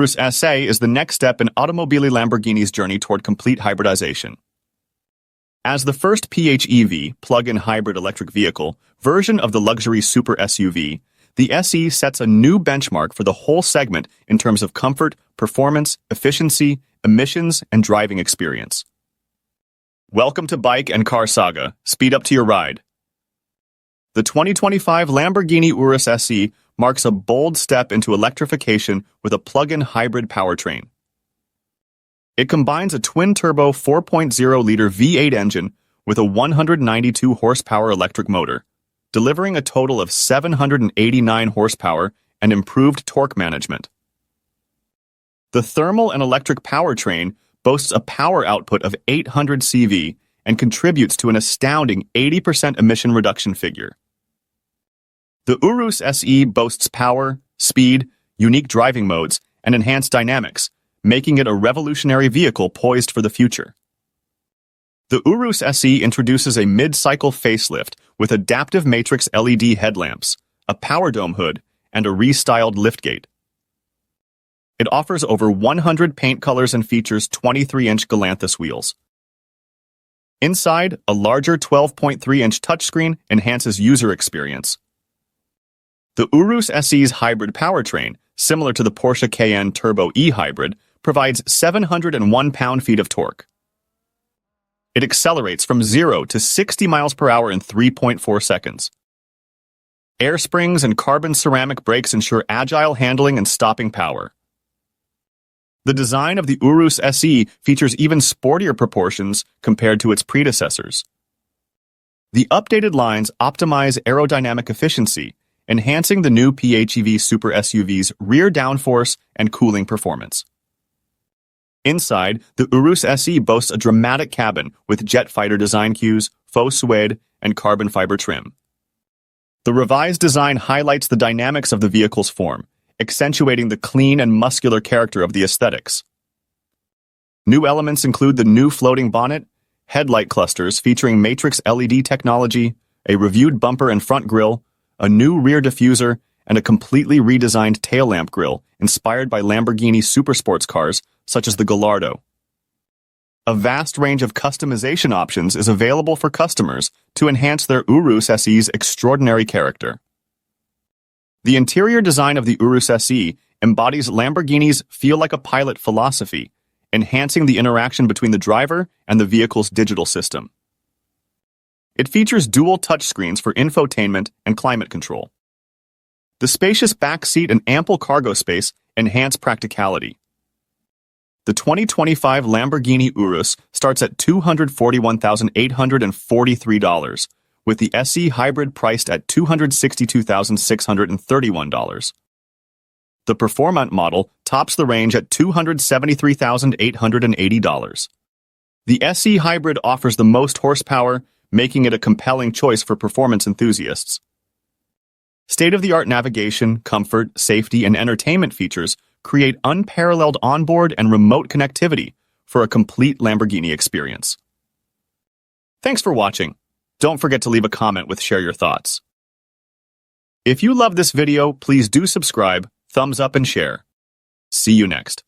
Urus SA is the next step in Automobili Lamborghini's journey toward complete hybridization. As the first PHEV, plug-in hybrid electric vehicle, version of the luxury super SUV, the SE sets a new benchmark for the whole segment in terms of comfort, performance, efficiency, emissions, and driving experience. Welcome to Bike and Car Saga. Speed up to your ride. The 2025 Lamborghini Urus SE marks a bold step into electrification with a plug-in hybrid powertrain. It combines a twin-turbo 4.0-liter V8 engine with a 192 horsepower electric motor, delivering a total of 789 horsepower and improved torque management. The thermal and electric powertrain boasts a power output of 800 CV and contributes to an astounding 80% emission reduction figure. The Urus SE boasts power, speed, unique driving modes, and enhanced dynamics, making it a revolutionary vehicle poised for the future. The Urus SE introduces a mid-cycle facelift with adaptive matrix LED headlamps, a power dome hood, and a restyled liftgate. It offers over 100 paint colors and features 23-inch Galanthus wheels. Inside, a larger 12.3-inch touchscreen enhances user experience. The Urus SE's hybrid powertrain, similar to the Porsche Cayenne Turbo E-Hybrid, provides 701 pound-feet of torque. It accelerates from 0 to 60 miles per hour in 3.4 seconds. Air springs and carbon ceramic brakes ensure agile handling and stopping power. The design of the Urus SE features even sportier proportions compared to its predecessors. The updated lines optimize aerodynamic efficiency, enhancing the new PHEV Super SUV's rear downforce and cooling performance. Inside, the Urus SE boasts a dramatic cabin with jet fighter design cues, faux suede, and carbon fiber trim. The revised design highlights the dynamics of the vehicle's form, accentuating the clean and muscular character of the aesthetics. New elements include the new floating bonnet, headlight clusters featuring matrix LED technology, a reviewed bumper and front grille, a new rear diffuser, and a completely redesigned tail lamp grille inspired by Lamborghini supersports cars such as the Gallardo. A vast range of customization options is available for customers to enhance their Urus SE's extraordinary character. The interior design of the Urus SE embodies Lamborghini's feel like a pilot philosophy, enhancing the interaction between the driver and the vehicle's digital system. It features dual touchscreens for infotainment and climate control. The spacious back seat and ample cargo space enhance practicality. The 2025 Lamborghini Urus starts at $241,843, with the SE Hybrid priced at $262,631. The Performant model tops the range at $273,880. The SE Hybrid offers the most horsepower, making it a compelling choice for performance enthusiasts. State-of-the-art navigation, comfort, safety, and entertainment features create unparalleled onboard and remote connectivity for a complete Lamborghini experience. Thanks for watching. Don't forget to leave a comment with share your thoughts. If you love this video, please do subscribe, thumbs up, and share. See you next.